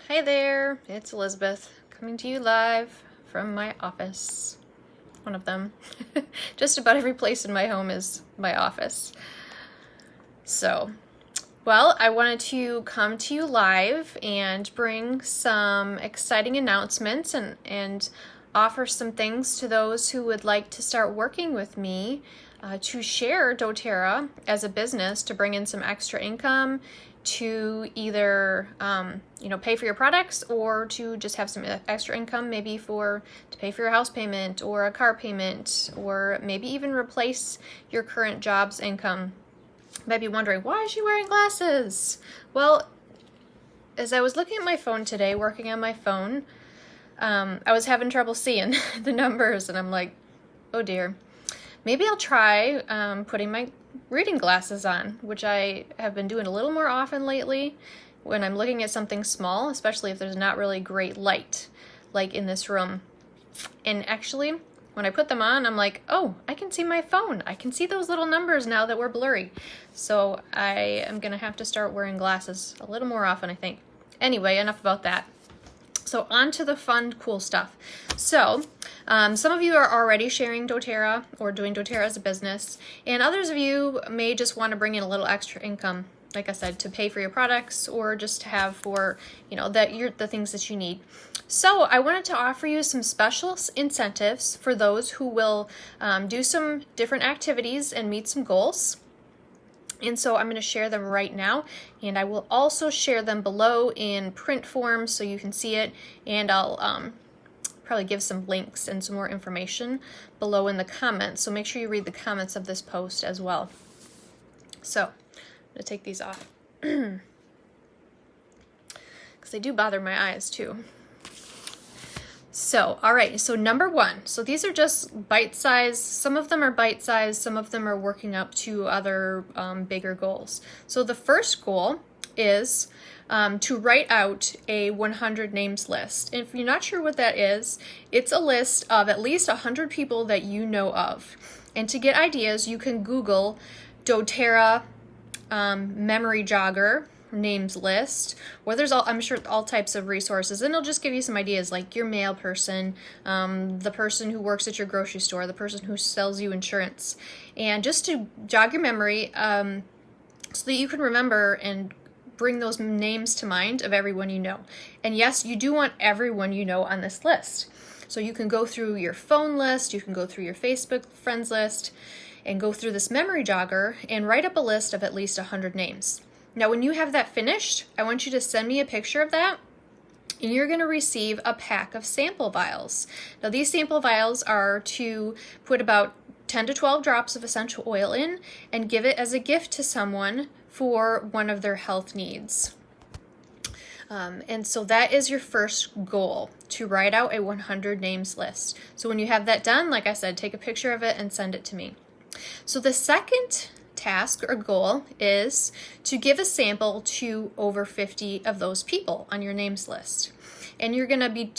Hi there, it's Elizabeth coming to you live from my office. One of them. Just about every place in my home is my office. So, well, I wanted to come to you live and bring some exciting announcements and offer some things to those who would like to start working with me to share doTERRA as a business to bring in some extra income to either pay for your products or to just have some extra income, maybe to pay for your house payment or a car payment, or maybe even replace your current job's income. You might be wondering, why is she wearing glasses? Well, as I was looking at my phone today, working on my phone, I was having trouble seeing the numbers, and I'm like, oh dear. Maybe I'll try putting my reading glasses on, which I have been doing a little more often lately when I'm looking at something small, especially if there's not really great light, like in this room. And actually, when I put them on, I'm like, oh, I can see my phone. I can see those little numbers now that were blurry. So I am going to have to start wearing glasses a little more often, I think. Anyway, enough about that. So on to the fun, cool stuff. So some of you are already sharing doTERRA or doing doTERRA as a business, and others of you may just want to bring in a little extra income, like I said, to pay for your products or just to have for, the things that you need. So I wanted to offer you some special incentives for those who will do some different activities and meet some goals. And so I'm going to share them right now, and I will also share them below in print form so you can see it, and I'll probably give some links and some more information below in the comments, so make sure you read the comments of this post as well. So I'm going to take these off because they do bother my eyes too. So, all right, so number one, so these are just bite-sized, some of them are bite-sized, some of them are working up to other bigger goals. So the first goal is to write out a 100 names list. And if you're not sure what that is, it's a list of at least 100 people that you know of. And to get ideas, you can Google doTERRA memory jogger names list, or there's I'm sure all types of resources, and it'll just give you some ideas, like your mail person, the person who works at your grocery store, the person who sells you insurance, and just to jog your memory so that you can remember and bring those names to mind of everyone you know. And yes, you do want everyone you know on this list. So you can go through your phone list, you can go through your Facebook friends list, and go through this memory jogger and write up a list of at least 100 names. Now, when you have that finished, I want you to send me a picture of that, and you're going to receive a pack of sample vials. Now, these sample vials are to put about 10 to 12 drops of essential oil in and give it as a gift to someone for one of their health needs. And so that is your first goal, to write out a 100 names list. So when you have that done, like I said, take a picture of it and send it to me. So the second task or goal is to give a sample to over 50 of those people on your names list. And you're going to be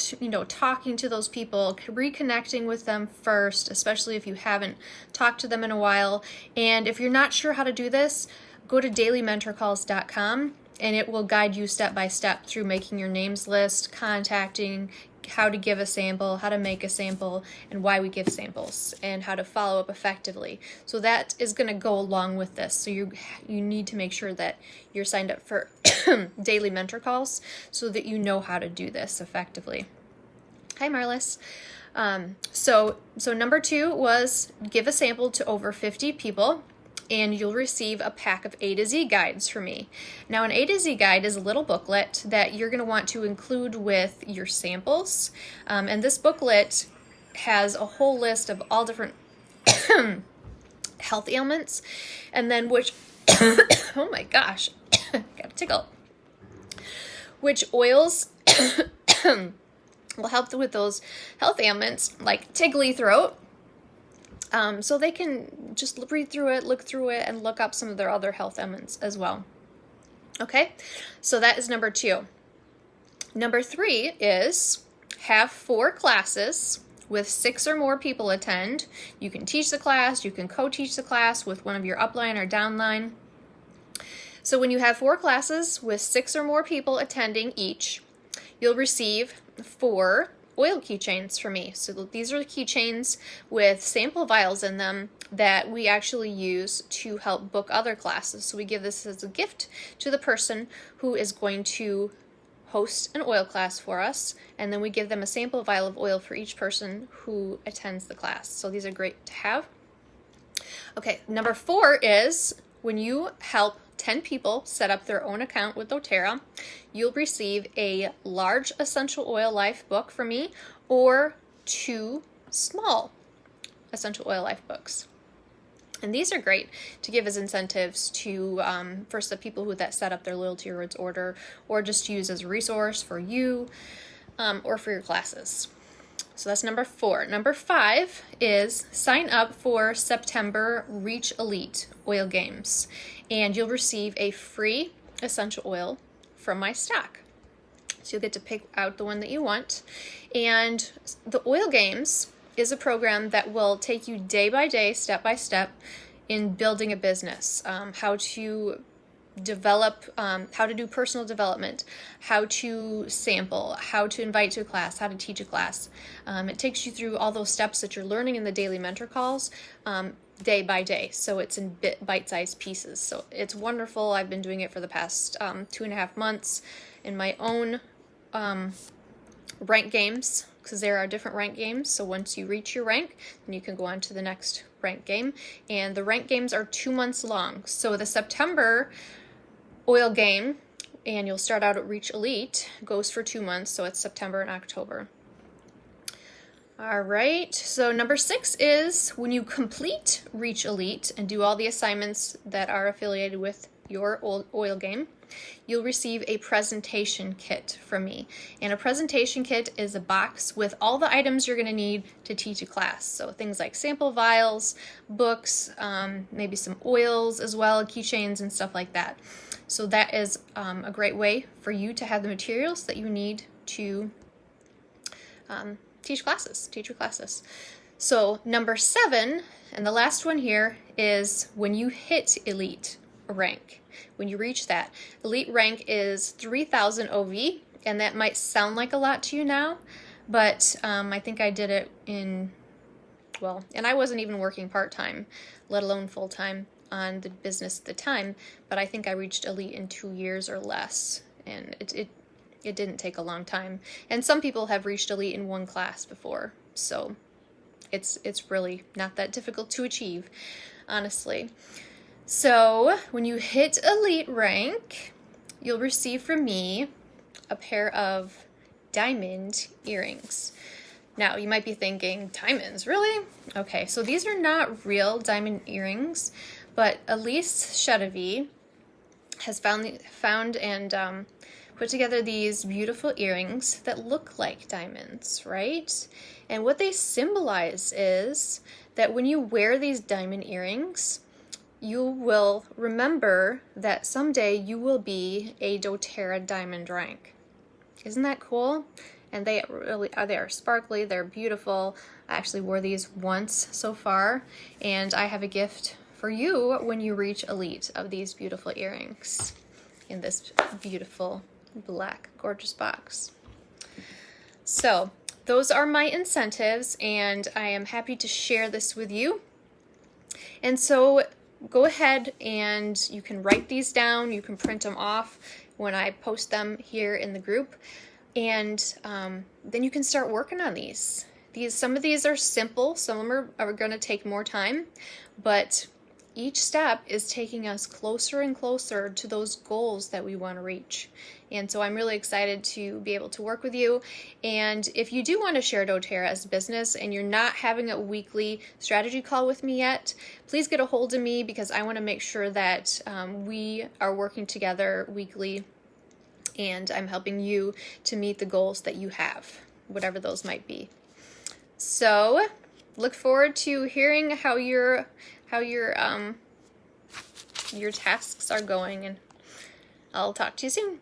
talking to those people, reconnecting with them first, especially if you haven't talked to them in a while. And if you're not sure how to do this, go to dailymentorcalls.com, and it will guide you step by step through making your names list, contacting, how to give a sample, how to make a sample, and why we give samples, and how to follow up effectively. So that is going to go along with this. So you need to make sure that you're signed up for daily mentor calls so that you know how to do this effectively. Hi, Marlis. So number 2 was give a sample to over 50 people, and you'll receive a pack of A to Z guides from me. Now, an A to Z guide is a little booklet that you're going to want to include with your samples. And this booklet has a whole list of all different health ailments, and then which, oh my gosh, got a tickle, which oils will help with those health ailments like tickly throat. So they can just read through it, look through it, and look up some of their other health ailments as well. Okay, so that is number 2. Number 3 is have 4 classes with 6 or more people attend. You can teach the class, you can co-teach the class with one of your upline or downline. So when you have 4 classes with 6 or more people attending each, you'll receive 4 oil keychains from me. So these are the keychains with sample vials in them that we actually use to help book other classes. So we give this as a gift to the person who is going to host an oil class for us, and then we give them a sample vial of oil for each person who attends the class. So these are great to have. Okay, number 4 is when you help 10 people set up their own account with doTERRA, you'll receive a large essential oil life book from me or 2 small essential oil life books. And these are great to give as incentives to first the people who that set up their loyalty rewards order, or just use as a resource for you or for your classes. So that's number 4. Number 5 is sign up for September Reach Elite Oil Games, and you'll receive a free essential oil from my stock. So you'll get to pick out the one that you want. And the Oil Games is a program that will take you day by day, step by step, in building a business, how to develop, how to do personal development, how to sample, how to invite to a class, how to teach a class. It takes you through all those steps that you're learning in the daily mentor calls day by day. So it's in bite-sized pieces. So it's wonderful. I've been doing it for the past 2.5 months in my own rank games, because there are different rank games. So once you reach your rank, then you can go on to the next rank game. And the rank games are 2 months long. So the September oil game, and you'll start out at Reach Elite, goes for 2 months. So it's September and October. All right, so number 6 is when you complete Reach Elite and do all the assignments that are affiliated with your oil game, you'll receive a presentation kit from me. And a presentation kit is a box with all the items you're going to need to teach a class. So things like sample vials, books, maybe some oils as well, keychains and stuff like that. So that is a great way for you to have the materials that you need to teach your classes. So number 7, and the last one here, is when you hit Elite rank. When you reach that, Elite rank is 3,000 OV, and that might sound like a lot to you now, but I think I did it in, well, and I wasn't even working part-time, let alone full-time on the business at the time, but I think I reached Elite in 2 years or less, and it didn't take a long time. And some people have reached Elite in 1 class before, so it's really not that difficult to achieve, honestly. So when you hit Elite rank, you'll receive from me a pair of diamond earrings. Now, you might be thinking, diamonds, really? Okay, so these are not real diamond earrings, but Elise Chedevy has found and put together these beautiful earrings that look like diamonds, right? And what they symbolize is that when you wear these diamond earrings, you will remember that someday you will be a doTERRA diamond rank. Isn't that cool? And they really are, they are sparkly, they're beautiful. I actually wore these once so far, and I have a gift for you when you reach Elite of these beautiful earrings in this beautiful black gorgeous box. So those are my incentives, and I am happy to share this with you. And so go ahead and you can write these down, you can print them off when I post them here in the group, and then you can start working on these. Some of these are simple, some of them are going to take more time, but each step is taking us closer and closer to those goals that we want to reach. And so I'm really excited to be able to work with you. And if you do want to share doTERRA as a business and you're not having a weekly strategy call with me yet, please get a hold of me, because I want to make sure that we are working together weekly and I'm helping you to meet the goals that you have, whatever those might be. So look forward to hearing how your tasks are going, and I'll talk to you soon.